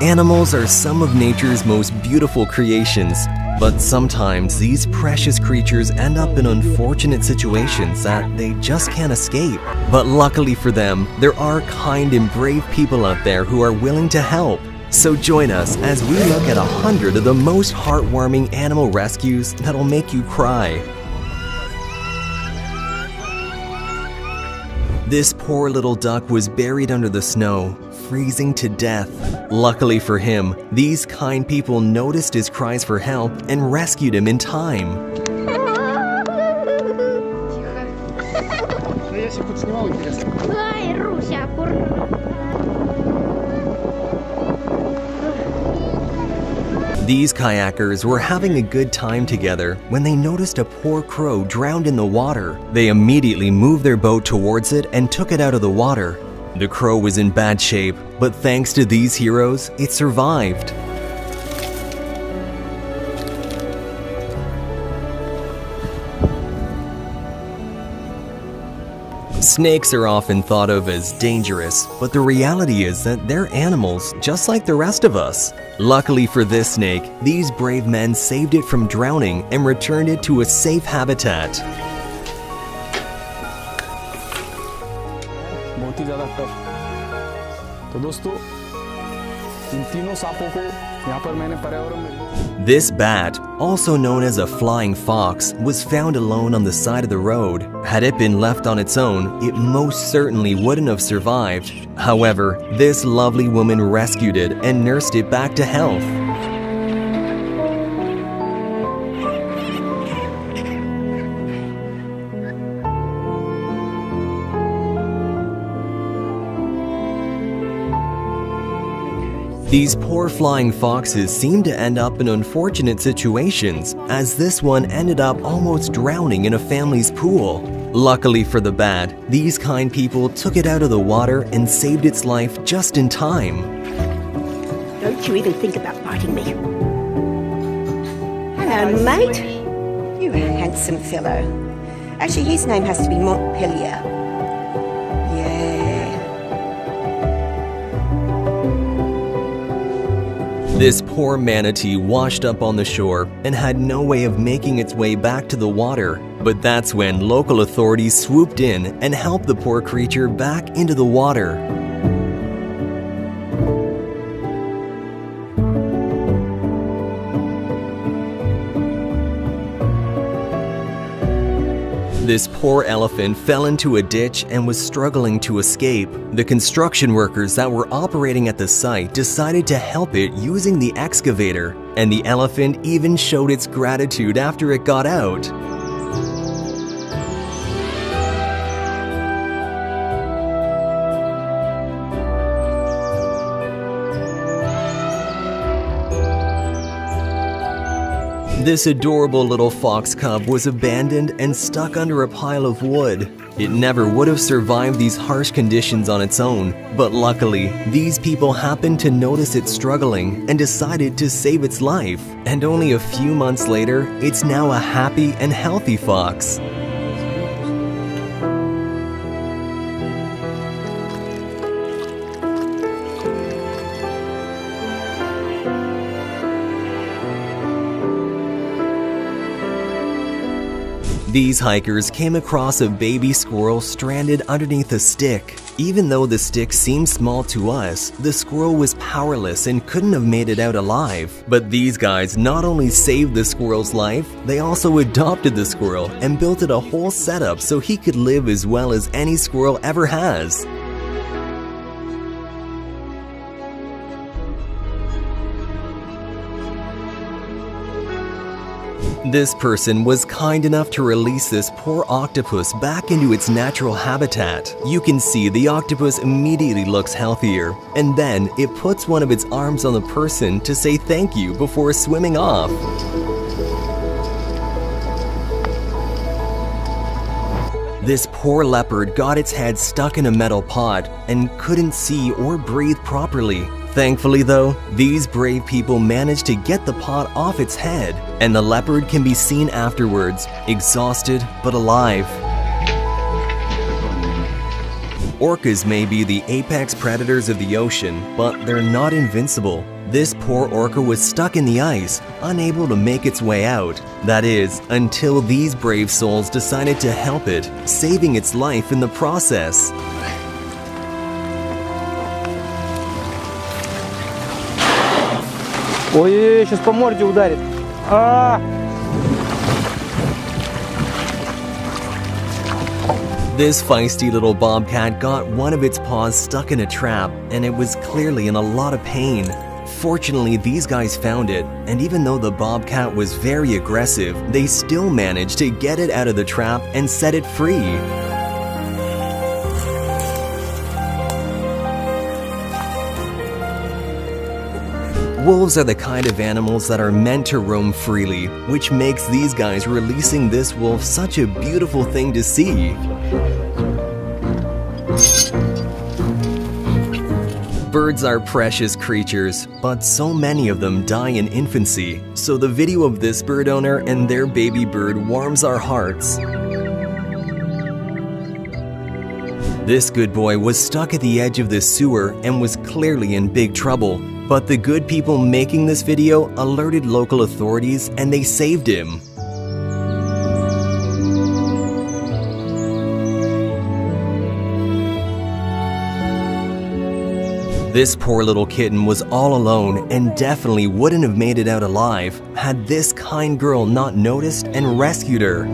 Animals are some of nature's most beautiful creations, but sometimes these precious creatures end up in unfortunate situations that they just can't escape. But luckily for them, there are kind and brave people out there who are willing to help. So join us as we look at 100 of the most heartwarming animal rescues that'll make you cry. This poor little duck was buried under the snow, freezing to death. Luckily for him, these kind people noticed his cries for help and rescued him in time. These kayakers were having a good time together when they noticed a poor crow drowned in the water. They immediately moved their boat towards it and took it out of the water. The crow was in bad shape, but thanks to these heroes, it survived. Snakes are often thought of as dangerous, but the reality is that they're animals just like the rest of us. Luckily for this snake, these brave men saved it from drowning and returned it to a safe habitat. बहुत ही ज़्यादा tough. तो दोस्तों, इन तीनों सांपों को यहाँ पर मैंने पर्यावरण में This bat, also known as a flying fox, was found alone on the side of the road. Had it been left on its own, it most certainly wouldn't have survived. However, this lovely woman rescued it and nursed it back to health. These poor flying foxes seem to end up in unfortunate situations, as this one ended up almost drowning in a family's pool. Luckily for the bat, these kind people took it out of the water and saved its life just in time. Don't you even think about biting me. Hello, mate. You handsome fellow. Actually, his name has to be Montpellier. This poor manatee washed up on the shore and had no way of making its way back to the water. But that's when local authorities swooped in and helped the poor creature back into the water. This poor elephant fell into a ditch and was struggling to escape. The construction workers that were operating at the site decided to help it using the excavator, and the elephant even showed its gratitude after it got out. This adorable little fox cub was abandoned and stuck under a pile of wood. It never would have survived these harsh conditions on its own, but luckily, these people happened to notice it struggling and decided to save its life. And only a few months later, it's now a happy and healthy fox. These hikers came across a baby squirrel stranded underneath a stick. Even though the stick seemed small to us, the squirrel was powerless and couldn't have made it out alive. But these guys not only saved the squirrel's life, they also adopted the squirrel and built it a whole setup so he could live as well as any squirrel ever has. This person was kind enough to release this poor octopus back into its natural habitat. You can see the octopus immediately looks healthier, and then it puts one of its arms on the person to say thank you before swimming off. This poor leopard got its head stuck in a metal pot and couldn't see or breathe properly. Thankfully though, these brave people managed to get the pot off its head, and the leopard can be seen afterwards, exhausted but alive. Orcas may be the apex predators of the ocean, but they're not invincible. This poor orca was stuck in the ice, unable to make its way out. That is, until these brave souls decided to help it, saving its life in the process. Ой, сейчас по морде ударит. This feisty little bobcat got one of its paws stuck in a trap, and it was clearly in a lot of pain. Fortunately, these guys found it, and even though the bobcat was very aggressive, they still managed to get it out of the trap and set it free. Wolves are the kind of animals that are meant to roam freely, which makes these guys releasing this wolf such a beautiful thing to see. Birds are precious creatures, but so many of them die in infancy, so the video of this bird owner and their baby bird warms our hearts. This good boy was stuck at the edge of the sewer and was clearly in big trouble, but the good people making this video alerted local authorities and they saved him. This poor little kitten was all alone and definitely wouldn't have made it out alive had this kind girl not noticed and rescued her.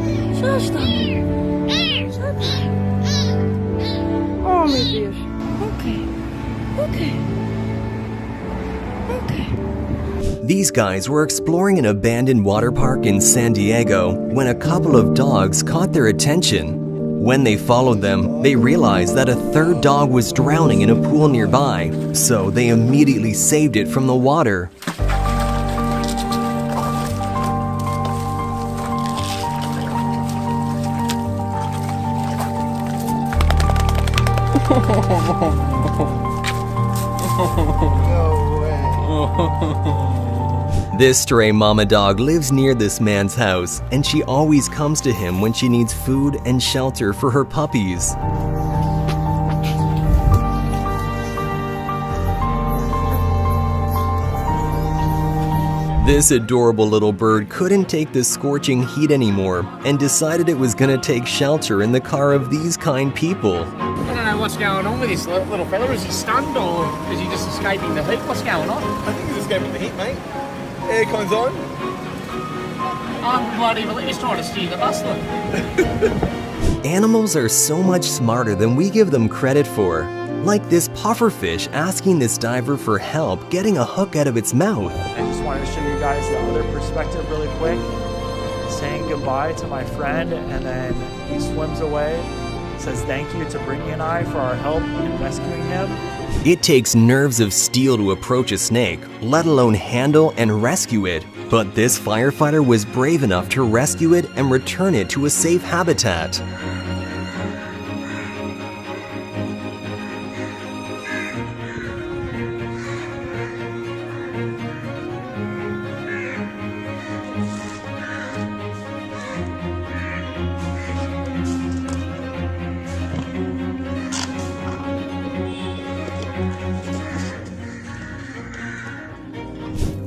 Oh, meu Deus. Okay. These guys were exploring an abandoned water park in San Diego when a couple of dogs caught their attention. When they followed them, they realized that a third dog was drowning in a pool nearby, so they immediately saved it from the water. This stray mama dog lives near this man's house, and she always comes to him when she needs food and shelter for her puppies. This adorable little bird couldn't take the scorching heat anymore and decided it was gonna take shelter in the car of these kind people. I don't know what's going on with this little fella. Is he stunned or is he just escaping the heat? What's going on? I think he's escaping the heat, mate. Aircon's on. Unbelievable. He's trying to steer the bus, look. Animals are so much smarter than we give them credit for. Like this pufferfish asking this diver for help getting a hook out of its mouth. I just wanted to show you guys the other perspective really quick. Saying goodbye to my friend, and then he swims away. Says thank you to Brittany and I for our help in rescuing him. It takes nerves of steel to approach a snake, let alone handle and rescue it. But this firefighter was brave enough to rescue it and return it to a safe habitat.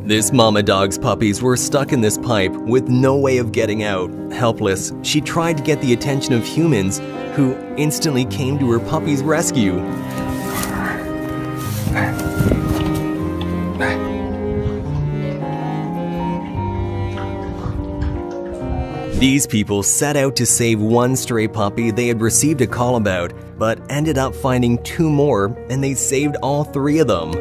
This mama dog's puppies were stuck in this pipe with no way of getting out. Helpless, she tried to get the attention of humans, who instantly came to her puppy's rescue. These people set out to save one stray puppy they had received a call about, but ended up finding two more, and they saved all three of them.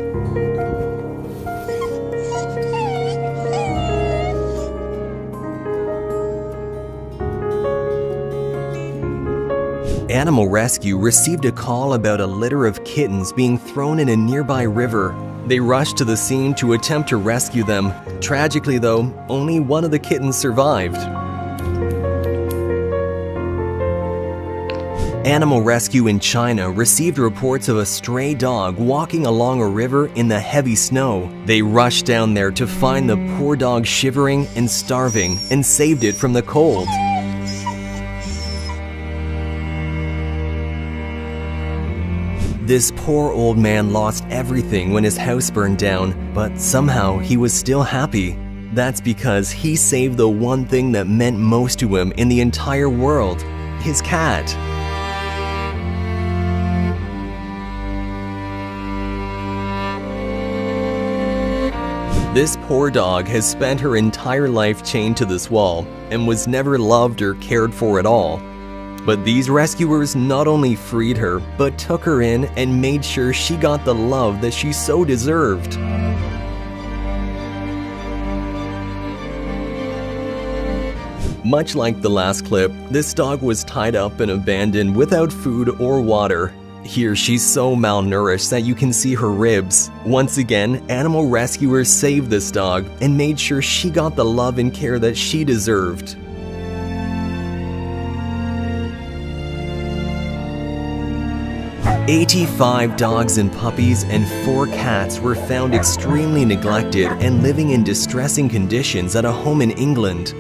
Animal Rescue received a call about a litter of kittens being thrown in a nearby river. They rushed to the scene to attempt to rescue them. Tragically though, only one of the kittens survived. Animal Rescue in China received reports of a stray dog walking along a river in the heavy snow. They rushed down there to find the poor dog shivering and starving and saved it from the cold. This poor old man lost everything when his house burned down, but somehow he was still happy. That's because he saved the one thing that meant most to him in the entire world, his cat. This poor dog has spent her entire life chained to this wall and was never loved or cared for at all. But these rescuers not only freed her, but took her in and made sure she got the love that she so deserved. Much like the last clip, this dog was tied up and abandoned without food or water. Here she's so malnourished that you can see her ribs. Once again, animal rescuers saved this dog and made sure she got the love and care that she deserved. "85 dogs and puppies and 4 cats were found extremely neglected and living in distressing conditions at a home in England.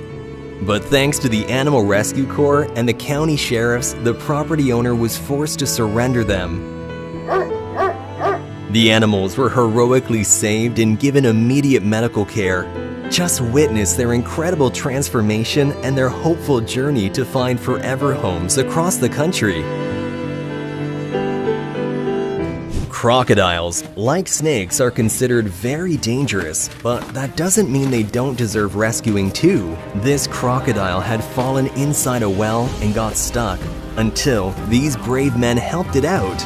But thanks to the Animal Rescue Corps and the county sheriffs, the property owner was forced to surrender them. The animals were heroically saved and given immediate medical care. Just witness their incredible transformation and their hopeful journey to find forever homes across the country." Crocodiles, like snakes, are considered very dangerous, but that doesn't mean they don't deserve rescuing too. This crocodile had fallen inside a well and got stuck, until these brave men helped it out.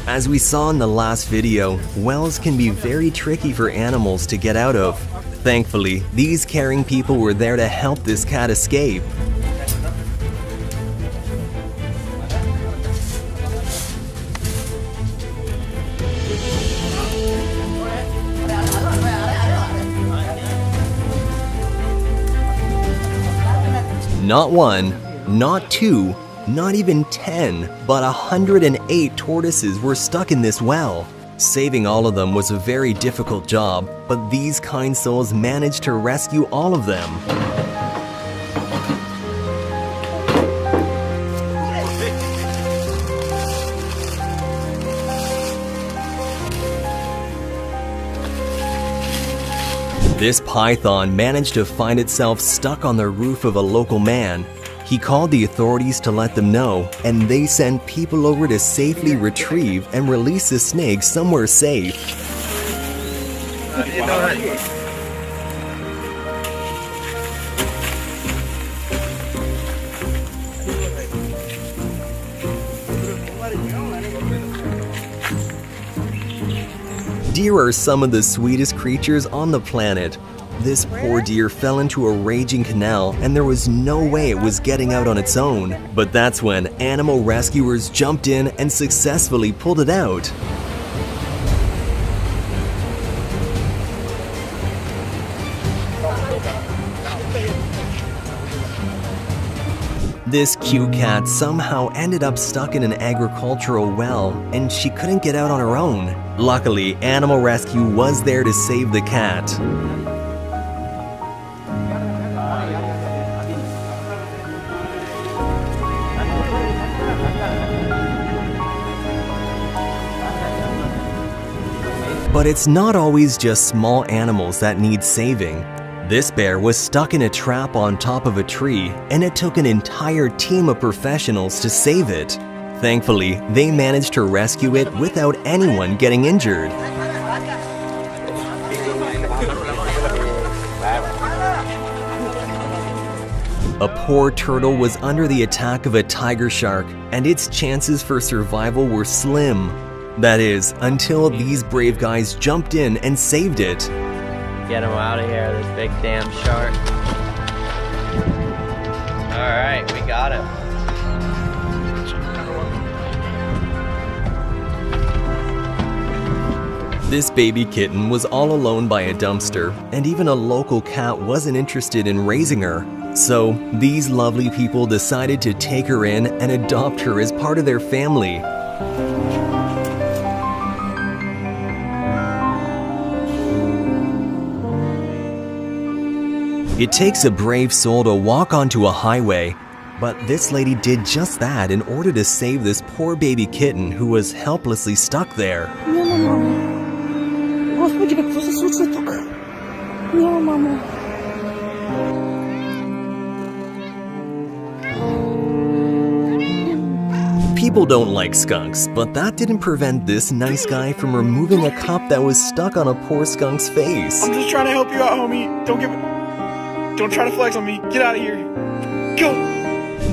As we saw in the last video, wells can be very tricky for animals to get out of. Thankfully, these caring people were there to help this cat escape. Not one, not two, not even 10, but 108 tortoises were stuck in this well. Saving all of them was a very difficult job, but these kind souls managed to rescue all of them. This python managed to find itself stuck on the roof of a local man. He called the authorities to let them know, and they sent people over to safely retrieve and release the snake somewhere safe. Deer are some of the sweetest creatures on the planet. This poor deer fell into a raging canal and there was no way it was getting out on its own. But that's when animal rescuers jumped in and successfully pulled it out. This cute cat somehow ended up stuck in an agricultural well and she couldn't get out on her own. Luckily, Animal Rescue was there to save the cat. But it's not always just small animals that need saving. This bear was stuck in a trap on top of a tree, and it took an entire team of professionals to save it. Thankfully, they managed to rescue it without anyone getting injured. A poor turtle was under the attack of a tiger shark, and its chances for survival were slim. That is, until these brave guys jumped in and saved it. Get him out of here, this big damn shark. Alright, we got him. This baby kitten was all alone by a dumpster, and even a local cat wasn't interested in raising her. So, these lovely people decided to take her in and adopt her as part of their family. It takes a brave soul to walk onto a highway, but this lady did just that in order to save this poor baby kitten who was helplessly stuck there. Мама, мама. Господи, как просто случилось так. Мама, мама. People don't like skunks, but that didn't prevent this nice guy from removing a cup that was stuck on a poor skunk's face. I'm just trying to help you out, homie. Don't try to flex on me. Get out of here. Go.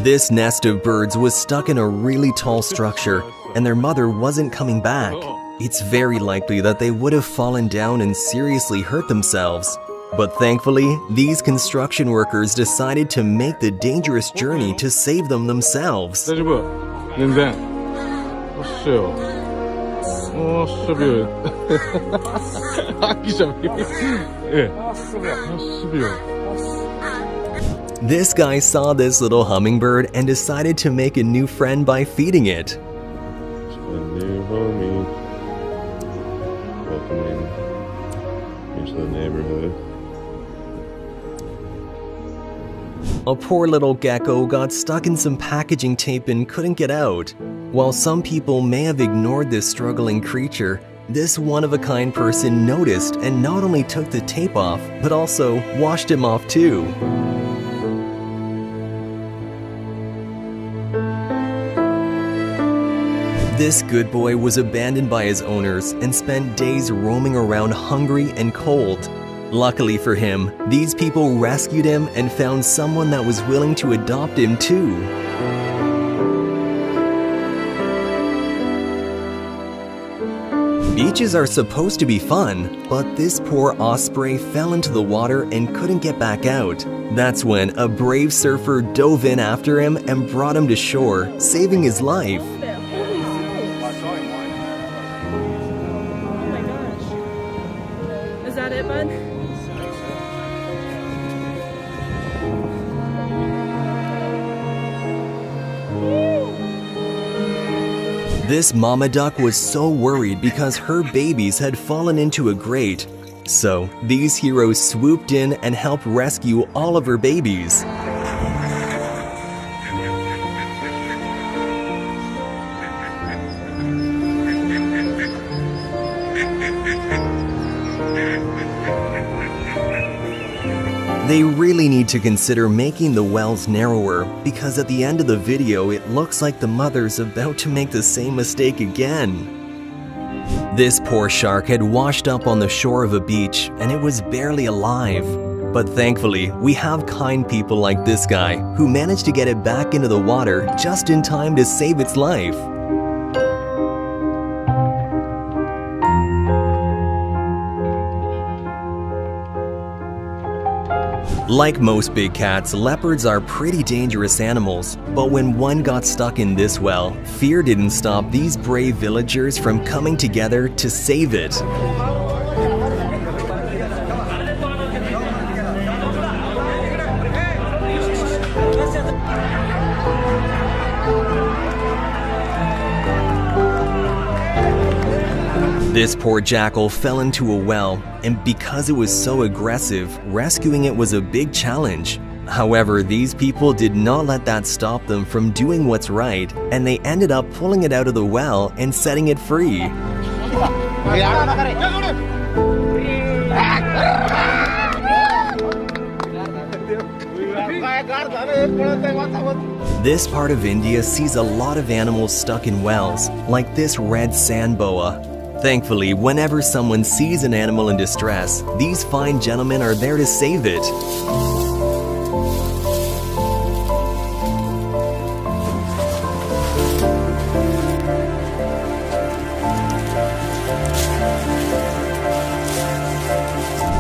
This nest of birds was stuck in a really tall structure, and their mother wasn't coming back. It's very likely that they would have fallen down and seriously hurt themselves. But thankfully, these construction workers decided to make the dangerous journey to save them themselves. This guy saw this little hummingbird and decided to make a new friend by feeding it. A new homie. Welcoming into the neighborhood. A poor little gecko got stuck in some packaging tape and couldn't get out. While some people may have ignored this struggling creature, this one-of-a-kind person noticed and not only took the tape off, but also washed him off too. This good boy was abandoned by his owners and spent days roaming around hungry and cold. Luckily for him, these people rescued him and found someone that was willing to adopt him too. Beaches are supposed to be fun, but this poor osprey fell into the water and couldn't get back out. That's when a brave surfer dove in after him and brought him to shore, saving his life. Oh my gosh. Is that it, bud? This mama duck was so worried because her babies had fallen into a grate. So these heroes swooped in and helped rescue all of her babies. They really need to consider making the wells narrower, because at the end of the video it looks like the mother's about to make the same mistake again. This poor shark had washed up on the shore of a beach and it was barely alive. But thankfully, we have kind people like this guy who managed to get it back into the water just in time to save its life. Like most big cats, leopards are pretty dangerous animals, but when one got stuck in this well, fear didn't stop these brave villagers from coming together to save it. This poor jackal fell into a well, and because it was so aggressive, rescuing it was a big challenge. However, these people did not let that stop them from doing what's right, and they ended up pulling it out of the well and setting it free. This part of India sees a lot of animals stuck in wells, like this red sand boa. Thankfully, whenever someone sees an animal in distress, these fine gentlemen are there to save it.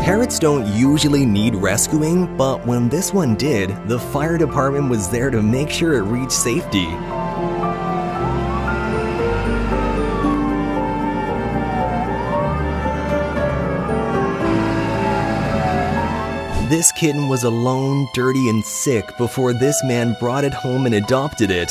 Parrots don't usually need rescuing, but when this one did, the fire department was there to make sure it reached safety. This kitten was alone, dirty, and sick before this man brought it home and adopted it.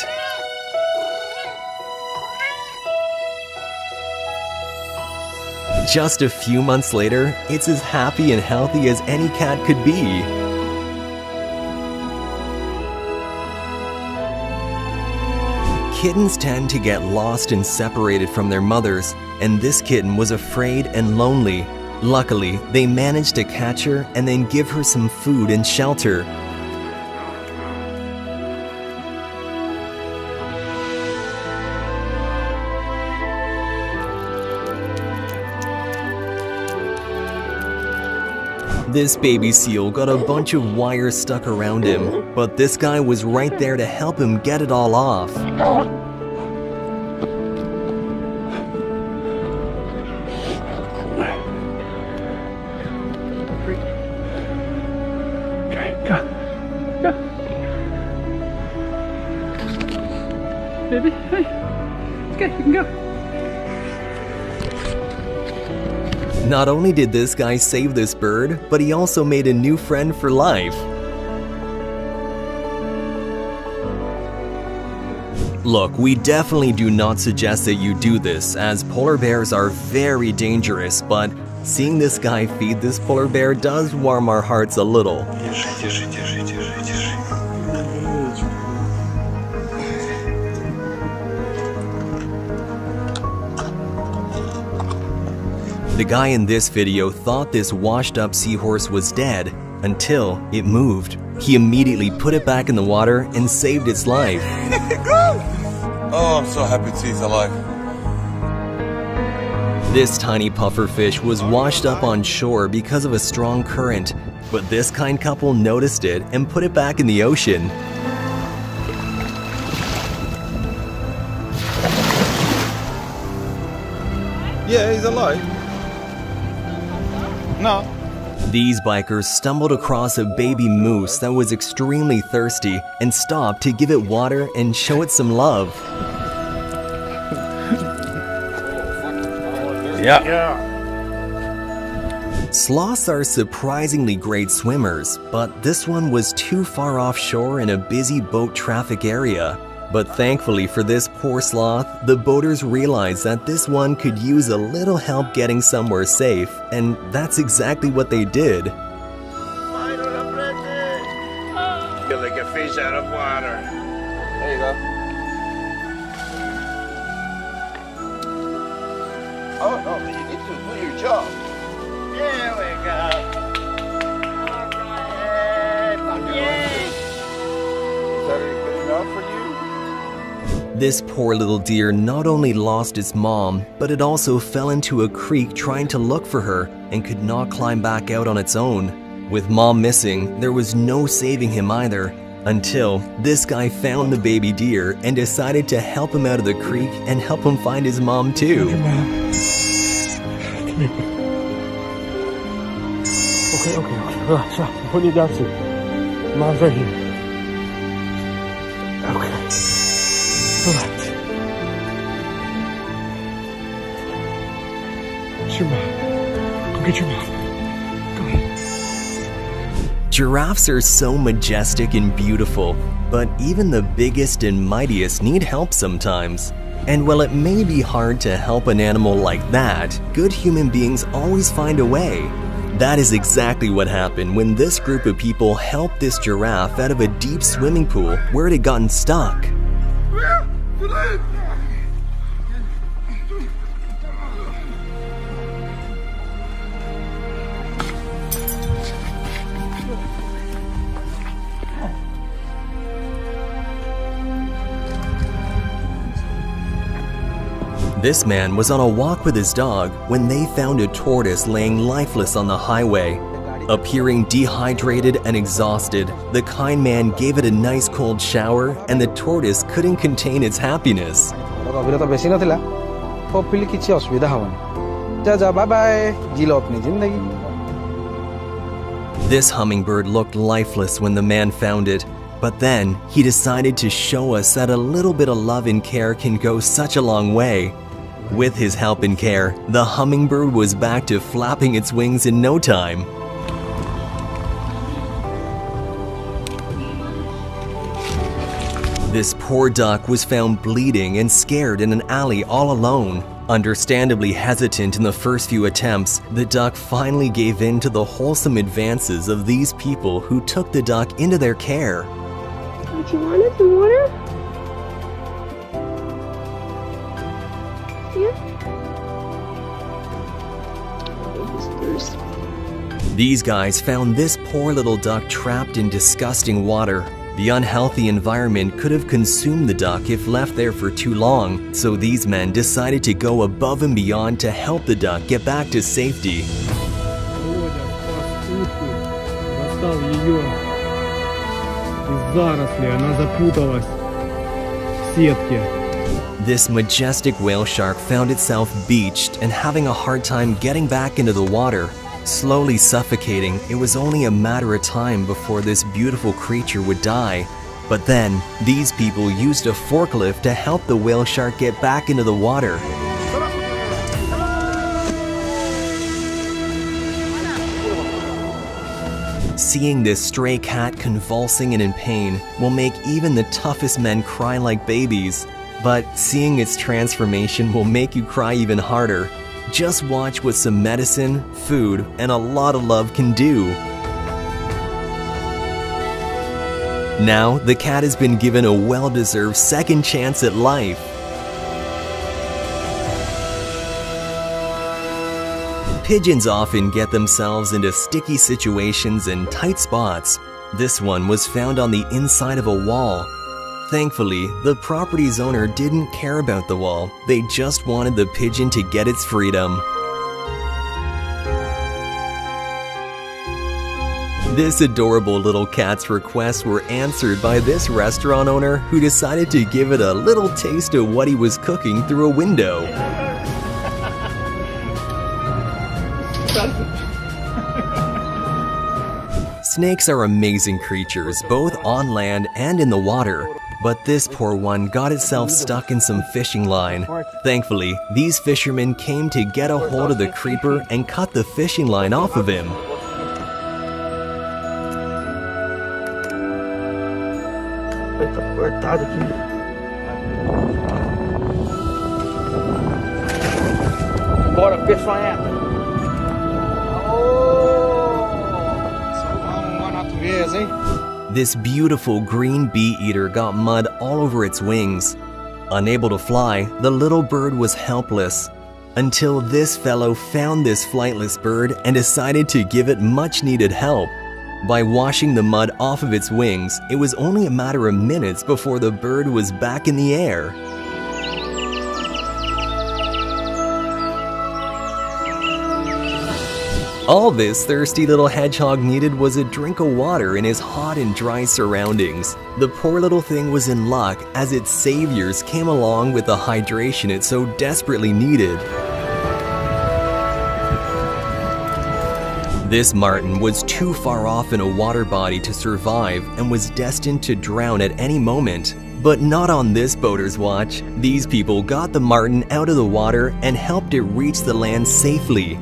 Just a few months later, it's as happy and healthy as any cat could be. kittens tend to get lost and separated from their mothers, and this kitten was afraid and lonely. Luckily, they managed to catch her and then give her some food and shelter. This baby seal got a bunch of wires stuck around him, but this guy was right there to help him get it all off. Okay, go. Baby, hey. Okay, you can go. Not only did this guy save this bird, but he also made a new friend for life. Look, we definitely do not suggest that you do this, as polar bears are very dangerous, but seeing this guy feed this polar bear does warm our hearts a little. The guy in this video thought this washed-up seahorse was dead until it moved. He immediately put it back in the water and saved its life. Oh, I'm so happy to see he's alive. This tiny pufferfish was washed up on shore because of a strong current, but this kind couple noticed it and put it back in the ocean. Yeah, he's alive. No. These bikers stumbled across a baby moose that was extremely thirsty and stopped to give it water and show it some love. Yeah. Sloths are surprisingly great swimmers, but this one was too far offshore in a busy boat traffic area. But thankfully for this poor sloth, the boaters realized that this one could use a little help getting somewhere safe, and that's exactly what they did. Feel like a fish out of water. There you go. Oh no, you need to do your job. There we go. All right. Yay. Is that good enough for you? This poor little deer not only lost its mom, but it also fell into a creek trying to look for her and could not climb back out on its own. With mom missing, there was no saving him either, until this guy found the baby deer and decided to help him out of the creek and help him find his mom too. Okay. Relax. I'm putting you down soon. Mom's right here. Okay. Relax. It's your mom. Go get your mom. Go ahead. Giraffes are so majestic and beautiful, but even the biggest and mightiest need help sometimes. And while it may be hard to help an animal like that, good human beings always find a way. That is exactly what happened when this group of people helped this giraffe out of a deep swimming pool where it had gotten stuck. This man was on a walk with his dog when they found a tortoise laying lifeless on the highway. Appearing dehydrated and exhausted, the kind man gave it a nice cold shower and the tortoise couldn't contain its happiness. Hopefully kichi asubidha hobani. Ja bye bye. Jilo apni zindagi. This hummingbird looked lifeless when the man found it, but then he decided to show us that a little bit of love and care can go such a long way. With his help and care, the hummingbird was back to flapping its wings in no time. This poor duck was found bleeding and scared in an alley all alone. Understandably hesitant in the first few attempts, the duck finally gave in to the wholesome advances of these people who took the duck into their care. Don't you want it, some water? These guys found this poor little duck trapped in disgusting water. The unhealthy environment could have consumed the duck if left there for too long, so these men decided to go above and beyond to help the duck get back to safety. Володя спас утку, достал ее из зарослей, она запуталась в сетке. This majestic whale shark found itself beached and having a hard time getting back into the water. Slowly suffocating, it was only a matter of time before this beautiful creature would die. But then, these people used a forklift to help the whale shark get back into the water. Seeing this stray cat convulsing and in pain will make even the toughest men cry like babies. But seeing its transformation will make you cry even harder. Just watch what some medicine, food, and a lot of love can do. Now, the cat has been given a well-deserved second chance at life. Pigeons often get themselves into sticky situations and tight spots. This one was found on the inside of a wall. Thankfully, the property's owner didn't care about the wall. They just wanted the pigeon to get its freedom. This adorable little cat's requests were answered by this restaurant owner who decided to give it a little taste of what he was cooking through a window. Snakes are amazing creatures, both on land and in the water. But this poor one got itself stuck in some fishing line. Thankfully, these fishermen came to get a hold of the creeper and cut the fishing line off of him. Bora, peçonhenta. This beautiful green bee-eater got mud all over its wings. Unable to fly, the little bird was helpless. Until this fellow found this flightless bird and decided to give it much-needed help. By washing the mud off of its wings, it was only a matter of minutes before the bird was back in the air. All this thirsty little hedgehog needed was a drink of water in his hot and dry surroundings. The poor little thing was in luck as its saviors came along with the hydration it so desperately needed. This martin was too far off in a water body to survive and was destined to drown at any moment. But not on this boater's watch. These people got the martin out of the water and helped it reach the land safely.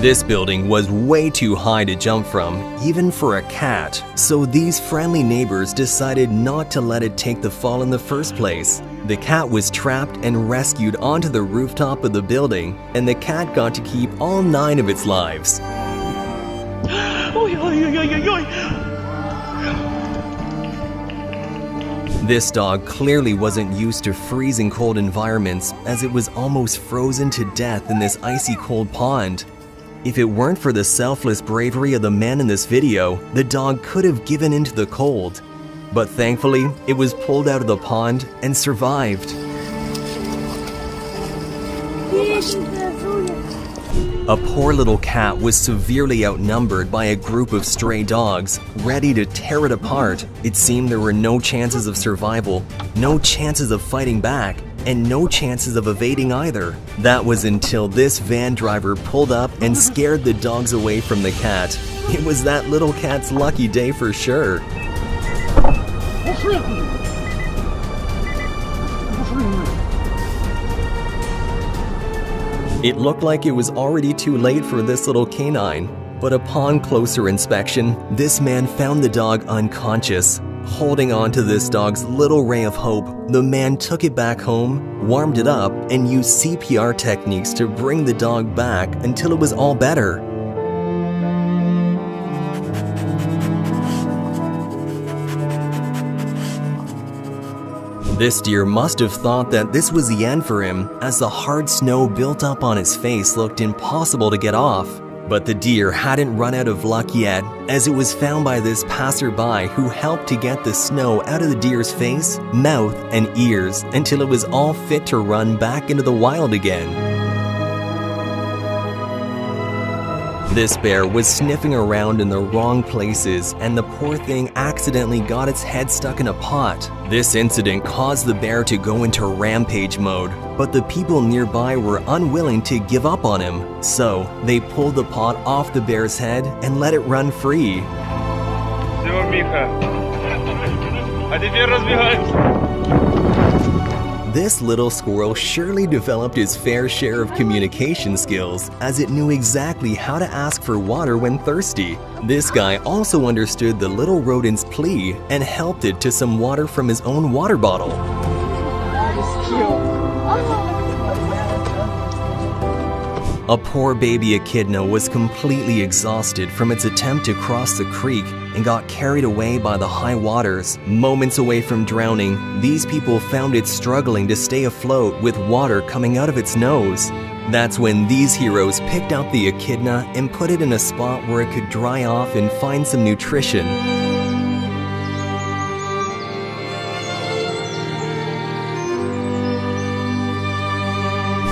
This building was way too high to jump from, even for a cat, so these friendly neighbors decided not to let it take the fall in the first place. The cat was trapped and rescued onto the rooftop of the building, and the cat got to keep all 9 of its lives. This dog clearly wasn't used to freezing cold environments, as it was almost frozen to death in this icy cold pond. If it weren't for the selfless bravery of the man in this video, the dog could have given into the cold. But thankfully, it was pulled out of the pond and survived. A poor little cat was severely outnumbered by a group of stray dogs, ready to tear it apart. It seemed there were no chances of survival, no chances of fighting back, and no chances of evading either. That was until this van driver pulled up and scared the dogs away from the cat. It was that little cat's lucky day for sure. It looked like it was already too late for this little canine, but upon closer inspection, this man found the dog unconscious. Holding on to this dog's little ray of hope, the man took it back home, warmed it up, and used CPR techniques to bring the dog back until it was all better. This deer must have thought that this was the end for him, as the hard snow built up on his face looked impossible to get off. But the deer hadn't run out of luck yet, as it was found by this passerby who helped to get the snow out of the deer's face, mouth, and ears until it was all fit to run back into the wild again. This bear was sniffing around in the wrong places, and the poor thing accidentally got its head stuck in a pot. This incident caused the bear to go into rampage mode, but the people nearby were unwilling to give up on him, so they pulled the pot off the bear's head and let it run free. This little squirrel surely developed his fair share of communication skills, as it knew exactly how to ask for water when thirsty. This guy also understood the little rodent's plea and helped it to some water from his own water bottle. That is cute. A poor baby echidna was completely exhausted from its attempt to cross the creek and got carried away by the high waters. Moments away from drowning, these people found it struggling to stay afloat with water coming out of its nose. That's when these heroes picked up the echidna and put it in a spot where it could dry off and find some nutrition.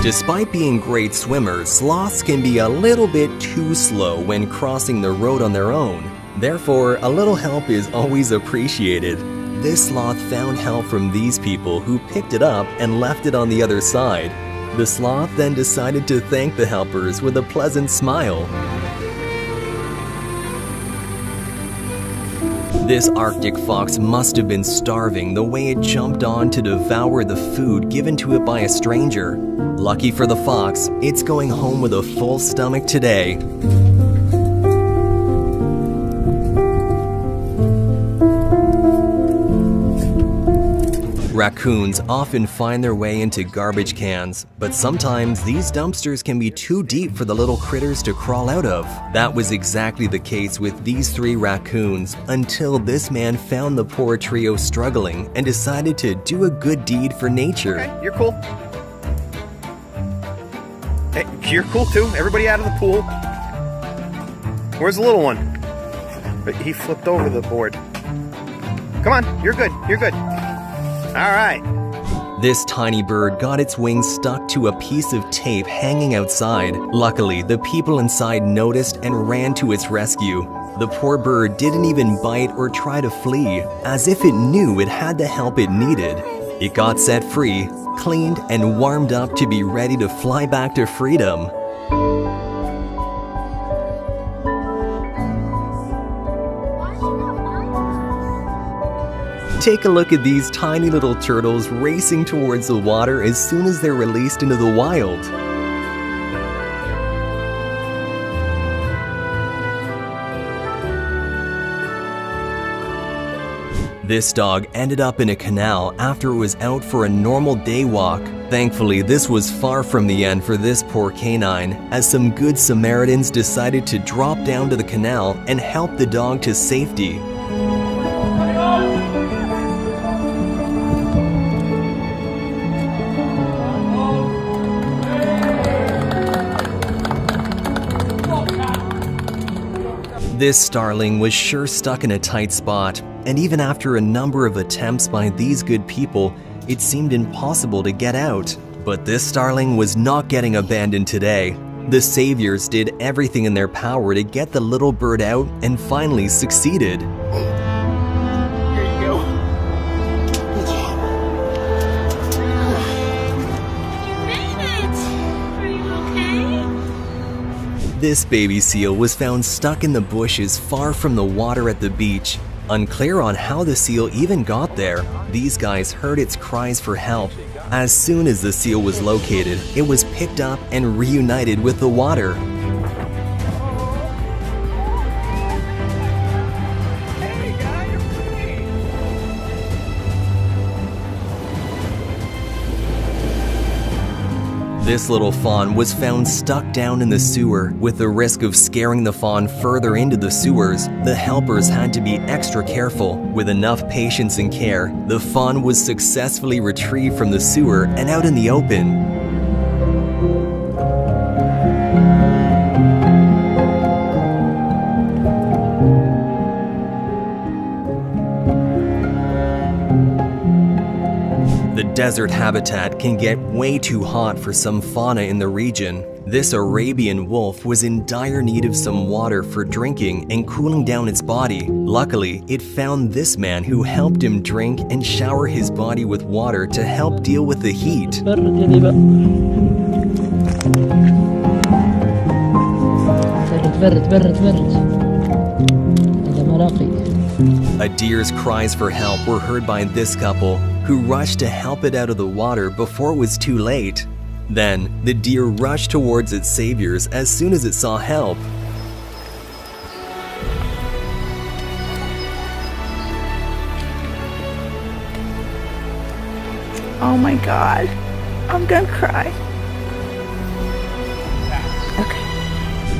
Despite being great swimmers, sloths can be a little bit too slow when crossing the road on their own. Therefore, a little help is always appreciated. This sloth found help from these people who picked it up and left it on the other side. The sloth then decided to thank the helpers with a pleasant smile. This Arctic fox must have been starving the way it jumped on to devour the food given to it by a stranger. Lucky for the fox, it's going home with a full stomach today. Raccoons often find their way into garbage cans, but sometimes these dumpsters can be too deep for the little critters to crawl out of. That was exactly the case with these 3 raccoons, until this man found the poor trio struggling and decided to do a good deed for nature. Okay, you're cool. Hey, you're cool too. Everybody out of the pool. Where's the little one? He flipped over the board. Come on, you're good. You're good. All right. This tiny bird got its wings stuck to a piece of tape hanging outside. Luckily, the people inside noticed and ran to its rescue. The poor bird didn't even bite or try to flee, as if it knew it had the help it needed. It got set free, cleaned, and warmed up to be ready to fly back to freedom. Take a look at these tiny little turtles racing towards the water as soon as they're released into the wild. This dog ended up in a canal after it was out for a normal day walk. Thankfully, this was far from the end for this poor canine, as some good Samaritans decided to drop down to the canal and help the dog to safety. This starling was sure stuck in a tight spot, and even after a number of attempts by these good people, it seemed impossible to get out. But this starling was not getting abandoned today. The saviors did everything in their power to get the little bird out and finally succeeded. Here you go. You made it! Are you okay? This baby seal was found stuck in the bushes far from the water at the beach. Unclear on how the seal even got there, these guys heard its cries for help. As soon as the seal was located, it was picked up and reunited with the water. This little fawn was found stuck down in the sewer. With the risk of scaring the fawn further into the sewers, the helpers had to be extra careful. With enough patience and care, the fawn was successfully retrieved from the sewer and out in the open. The desert habitat can get way too hot for some fauna in the region. This Arabian wolf was in dire need of some water for drinking and cooling down its body. Luckily, it found this man who helped him drink and shower his body with water to help deal with the heat. A deer's cries for help were heard by this couple, who rushed to help it out of the water before it was too late. Then, the deer rushed towards its saviors as soon as it saw help. Oh my God, I'm gonna cry.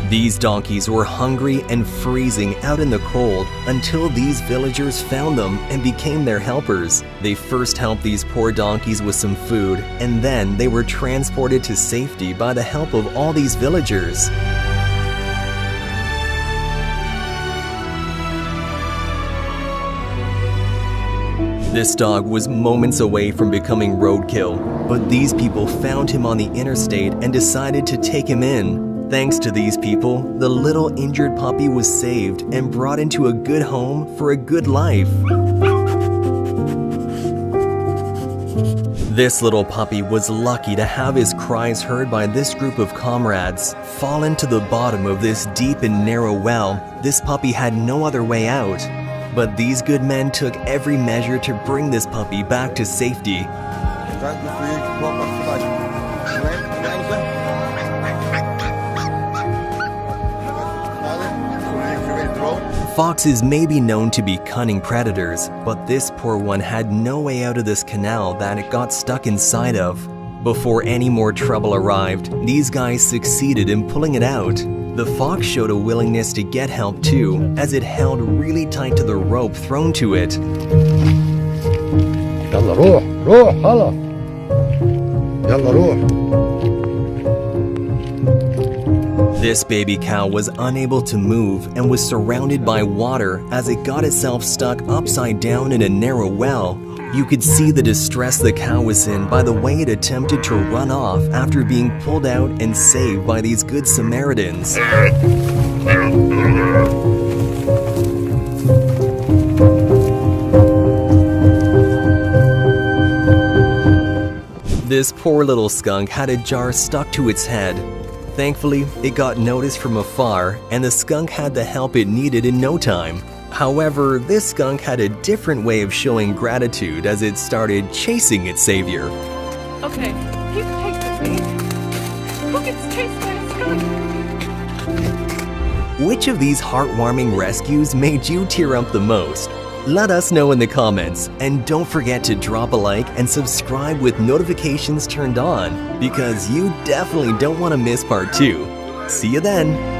These donkeys were hungry and freezing out in the cold until these villagers found them and became their helpers. They first helped these poor donkeys with some food, and then they were transported to safety by the help of all these villagers. This dog was moments away from becoming roadkill, but these people found him on the interstate and decided to take him in. Thanks to these people, the little injured puppy was saved and brought into a good home for a good life. This little puppy was lucky to have his cries heard by this group of comrades. Fallen to the bottom of this deep and narrow well, this puppy had no other way out. But these good men took every measure to bring this puppy back to safety. Foxes may be known to be cunning predators, but this poor one had no way out of this canal that it got stuck inside of. Before any more trouble arrived, these guys succeeded in pulling it out. The fox showed a willingness to get help too, as it held really tight to the rope thrown to it. يلا روح روح هلا يلا روح. This baby cow was unable to move and was surrounded by water as it got itself stuck upside down in a narrow well. You could see the distress the cow was in by the way it attempted to run off after being pulled out and saved by these good Samaritans. This poor little skunk had a jar stuck to its head. Thankfully, it got noticed from afar, and the skunk had the help it needed in no time. However, this skunk had a different way of showing gratitude as it started chasing its savior. Okay, he's chasing me. Who gets chased by a skunk? Which of these heartwarming rescues made you tear up the most? Let us know in the comments, and don't forget to drop a like and subscribe with notifications turned on, because you definitely don't want to miss part 2. See you then!